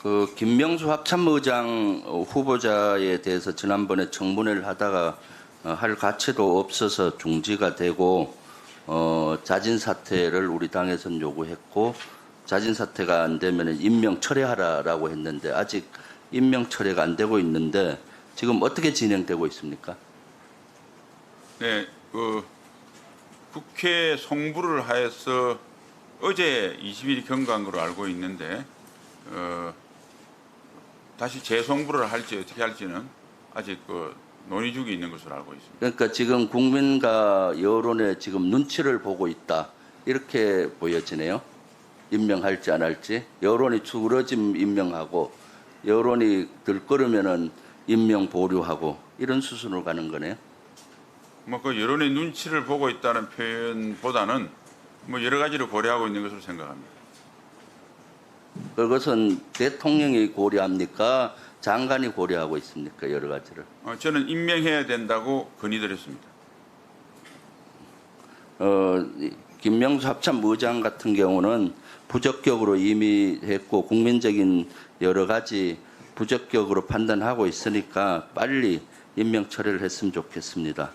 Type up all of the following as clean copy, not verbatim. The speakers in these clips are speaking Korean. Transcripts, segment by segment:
그 김명수 합참의장 후보자에 대해서 지난번에 청문회를 하다가 할 가치도 없어서 중지가 되고 자진 사퇴를 우리 당에서는 요구했고 자진 사퇴가 안 되면 임명 철회하라라고 했는데 아직 임명 철회가 안 되고 있는데 지금 어떻게 진행되고 있습니까? 네, 국회 송부를 하여서 어제 20일 경과한 걸로 알고 있는데 다시 재송부를 할지 어떻게 할지는 아직 논의 중에 있는 것으로 알고 있습니다. 그러니까 지금 국민과 여론의 지금 눈치를 보고 있다 이렇게 보여지네요. 임명할지 안 할지 여론이 추그러지면 임명하고 여론이 들끓으면은 임명 보류하고 이런 수순으로 가는 거네요. 뭐 그 여론의 눈치를 보고 있다는 표현보다는 뭐 여러 가지를 고려하고 있는 것으로 생각합니다. 그것은 대통령이 고려합니까? 장관이 고려하고 있습니까? 여러 가지를. 저는 임명해야 된다고 건의드렸습니다. 김명수 합참의장 같은 경우는 부적격으로 이미 했고 국민적인 여러 가지 부적격으로 판단하고 있으니까 빨리 임명 처리를 했으면 좋겠습니다.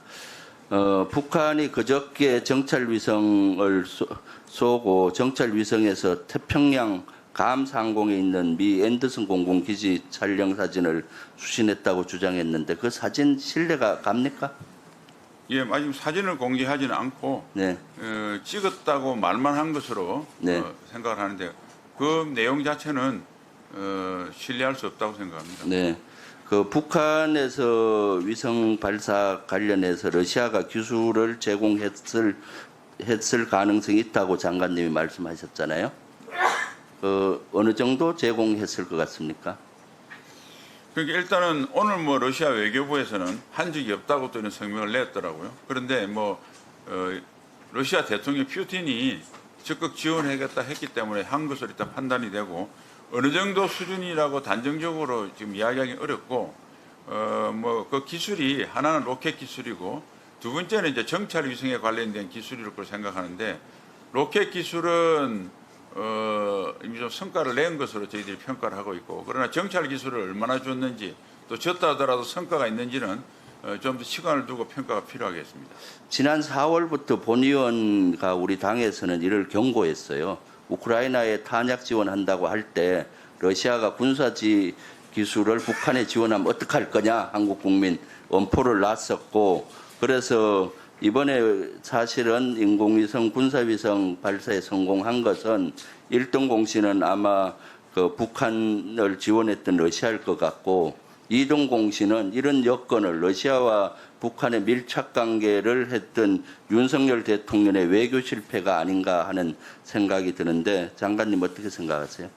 북한이 그저께 정찰위성을 쏘고 정찰위성에서 태평양 감 상공에 있는 미 앤더슨 공군기지 촬영 사진을 수신했다고 주장했는데 그 사진 신뢰가 갑니까? 예, 아직 사진을 공개하지는 않고 네. 찍었다고 말만 한 것으로 네. 생각을 하는데 그 내용 자체는 신뢰할 수 없다고 생각합니다. 네. 그 북한에서 위성 발사 관련해서 러시아가 기술을 제공했을 가능성이 있다고 장관님이 말씀하셨잖아요. 어느 정도 제공했을 것 같습니까? 그러니까 일단은 오늘 뭐 러시아 외교부에서는 한 적이 없다고 또 이런 성명을 냈더라고요. 그런데 뭐 러시아 대통령 푸틴이 적극 지원하겠다 했기 때문에 한 것으로 일단 판단이 되고 어느 정도 수준이라고 단정적으로 지금 이야기하기 어렵고 뭐 그 기술이 하나는 로켓 기술이고 두 번째는 이제 정찰 위성에 관련된 기술일 거로 생각하는데 로켓 기술은 이미 좀 성과를 낸 것으로 저희들이 평가를 하고 있고 그러나 정찰 기술을 얼마나 줬는지 또 줬다 하더라도 성과가 있는지는 좀 더 시간을 두고 평가가 필요하겠습니다. 지난 4월부터 본 의원가 우리 당에서는 이를 경고했어요. 우크라이나에 탄약 지원한다고 할 때 러시아가 군사지 기술을 북한에 지원하면 어떡할 거냐 한국 국민 엄포를 놨었고 그래서 이번에 사실은 인공위성 군사위성 발사에 성공한 것은 1등 공신은 아마 그 북한을 지원했던 러시아일 것 같고 2등 공신은 이런 여건을 러시아와 북한의 밀착 관계를 했던 윤석열 대통령의 외교 실패가 아닌가 하는 생각이 드는데 장관님 어떻게 생각하세요?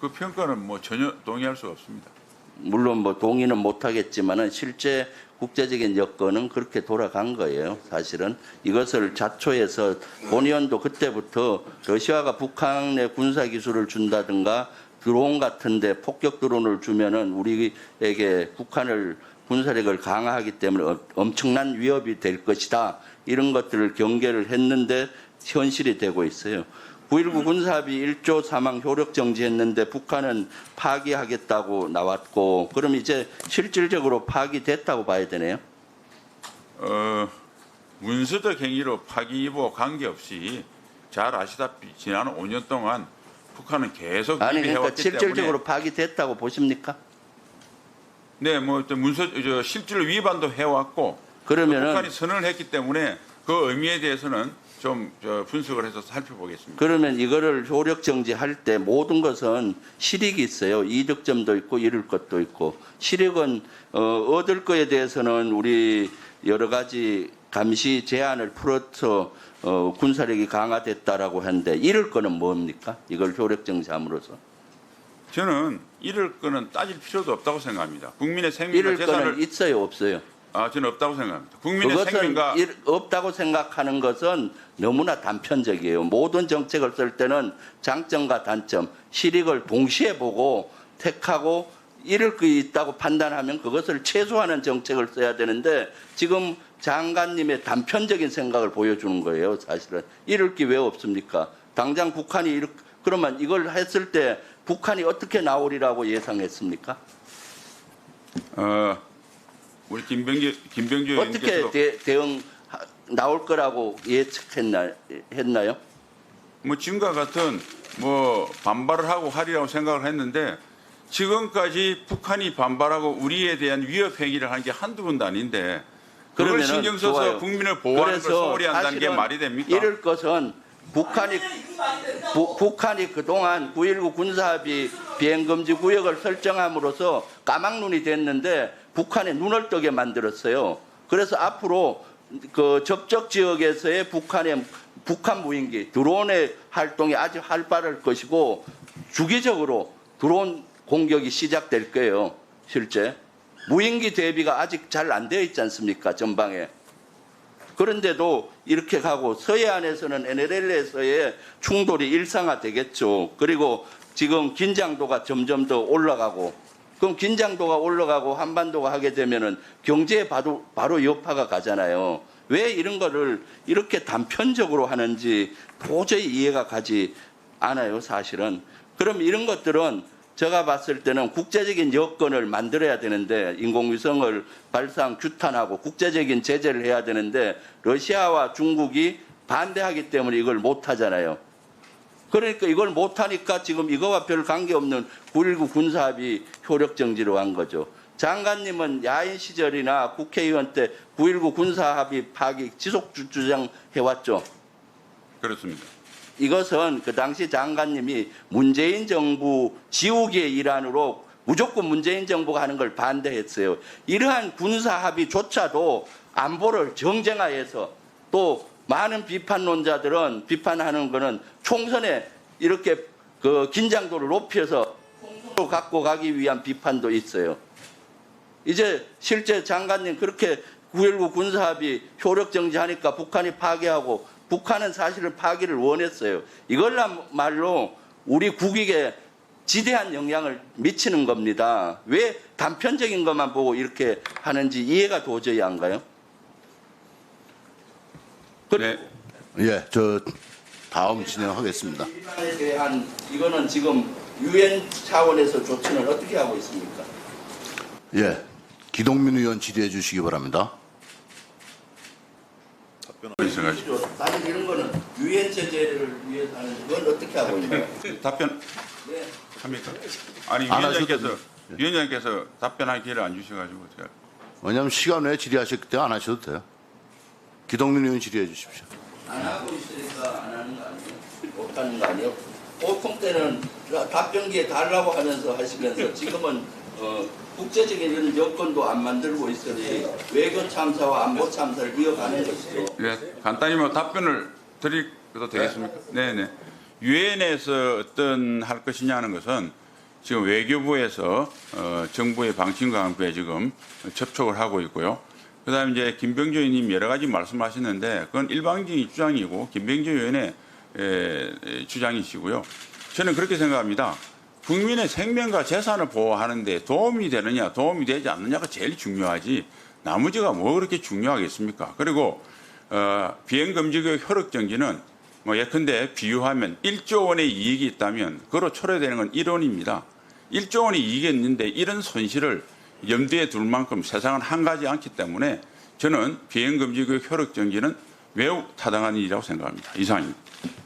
그 평가는 뭐 전혀 동의할 수 없습니다. 물론 뭐 동의는 못하겠지만은 실제 국제적인 여건은 그렇게 돌아간 거예요. 사실은 이것을 자초해서 본 의원도 그때부터 러시아가 북한에 군사 기술을 준다든가 드론 같은데 폭격 드론을 주면은 우리에게 북한을 군사력을 강화하기 때문에 엄청난 위협이 될 것이다. 이런 것들을 경계를 했는데 현실이 되고 있어요. 9.19 군사합의 1조 사망 효력 정지했는데 북한은 파기하겠다고 나왔고 그럼 이제 실질적으로 파기됐다고 봐야 되네요. 문서적 행위로 파기이보 관계없이 잘 아시다시피 지난 5년 동안 북한은 계속 아니 그러니까 해왔기 실질적으로 때문에 파기됐다고 보십니까? 네, 뭐 실질 위반도 해왔고 그러면은 북한이 선언을 했기 때문에 그 의미에 대해서는 좀 분석을 해서 살펴보겠습니다. 그러면 이거를 효력 정지할 때 모든 것은 실익이 있어요. 이득점도 있고 잃을 것도 있고 실익은 얻을 거에 대해서는 우리 여러 가지 감시 제한을 풀어서 군사력이 강화됐다라고 하는데 잃을 거는 뭡니까? 이걸 효력 정지함으로써. 저는 잃을 거는 따질 필요도 없다고 생각합니다. 국민의 생명과 잃을 재산을 거는 있어요, 없어요? 저는 없다고 생각합니다. 국민의 그것은 생명과 없다고 생각하는 것은 너무나 단편적이에요. 모든 정책을 쓸 때는 장점과 단점, 실익을 동시에 보고 택하고 잃을 게 있다고 판단하면 그것을 최소화하는 정책을 써야 되는데 지금 장관님의 단편적인 생각을 보여주는 거예요. 사실은 잃을 게 왜 없습니까? 당장 북한이 그러면 이걸 했을 때 북한이 어떻게 나오리라고 예상했습니까? 우리 김병주 어떻게 의원께서 대응 나올 거라고 예측했나요? 뭐 지금과 같은 뭐 반발을 하고 하리라고 생각을 했는데 지금까지 북한이 반발하고 우리에 대한 위협 행위를 한 게 한두 번도 아닌데 그걸 그러면은 신경 써서 좋아요. 국민을 보호하는 걸 소홀히 한다는 게 사실은 말이 됩니까? 이럴 것은 북한이 그동안 9.19 군사합의 비행금지 구역을 설정함으로써 까막눈이 됐는데 북한의 눈을 뜨게 만들었어요. 그래서 앞으로 그 접촉 지역에서의 북한 무인기 드론의 활동이 아주 활발할 것이고 주기적으로 드론 공격이 시작될 거예요. 실제 무인기 대비가 아직 잘 안 되어 있지 않습니까? 전방에. 그런데도 이렇게 가고 서해안에서는 NLL에서의 충돌이 일상화되겠죠. 그리고 지금 긴장도가 점점 더 올라가고 그럼 긴장도가 올라가고 한반도가 하게 되면은 경제에 바로 여파가 가잖아요. 왜 이런 거를 이렇게 단편적으로 하는지 도저히 이해가 가지 않아요, 사실은. 그럼 이런 것들은 제가 봤을 때는 국제적인 여건을 만들어야 되는데 인공위성을 발사한 규탄하고 국제적인 제재를 해야 되는데 러시아와 중국이 반대하기 때문에 이걸 못하잖아요. 그러니까 이걸 못하니까 지금 이거와 별 관계없는 9.19 군사합의 효력정지로 한 거죠. 장관님은 야인 시절이나 국회의원 때 9.19 군사합의 파기 지속 주장해왔죠. 그렇습니다. 이것은 그 당시 장관님이 문재인 정부 지우기의 일환으로 무조건 문재인 정부가 하는 걸 반대했어요. 이러한 군사합의조차도 안보를 정쟁화해서 또 많은 비판론자들은 비판하는 거는 총선에 이렇게 그 긴장도를 높여서 총선으로 갖고 가기 위한 비판도 있어요. 이제 실제 장관님 그렇게 9.19 군사합의 효력정지하니까 북한이 파기하고 북한은 사실은 파기를 원했어요. 이걸말로 우리 국익에 지대한 영향을 미치는 겁니다. 왜 단편적인 것만 보고 이렇게 하는지 이해가 도저히 안 가요? 네. 예, 저 다음 진행하겠습니다. 이란에 대한 이거는 지금 유엔 차원에서 조치는 어떻게 하고 있습니까? 예, 기동민 의원 질의해 주시기 바랍니다. 사실 이런 거는 유엔 제재를 위해서 하는 건 어떻게 하고 있나요? 답변 네. 합니까? 아니 안 하셔도 위원장께서 답변할 기회를 안 주셔가지고 제가 왜냐하면 시간 외에 질의하셨기 때문에 안 하셔도 돼요. 기동민 의원 질의해 주십시오. 안 하고 있으니까 안 하는 거 아니에요? 못 하는 거 아니에요? 보통 때는 답변기에 달라고 하면서 하시면서 지금은 국제적인 이런 여건도 안 만들고 있으니 외교 참사와 안보 참사를 이어가는 것이죠. 네, 간단히 뭐 답변을 드려도 되겠습니까? 네네. 유엔에서 어떤 할 것이냐는 것은 지금 외교부에서 정부의 방침과 함께 지금 접촉을 하고 있고요. 그다음에 이제 김병주 의원님 여러 가지 말씀하셨는데 그건 일방적인 주장이고 김병주 의원의 주장이시고요. 저는 그렇게 생각합니다. 국민의 생명과 재산을 보호하는 데 도움이 되느냐 도움이 되지 않느냐가 제일 중요하지 나머지가 뭐 그렇게 중요하겠습니까? 그리고 비행금지구역 효력정지는 뭐 예컨대 비유하면 1조 원의 이익이 있다면 그로 초래되는 건 1원입니다. 1조 원의 이익이 있는데 이런 손실을 염두에 둘 만큼 세상은 한가지 않기 때문에 저는 비행금지구역 효력정지는 매우 타당한 일이라고 생각합니다. 이상입니다.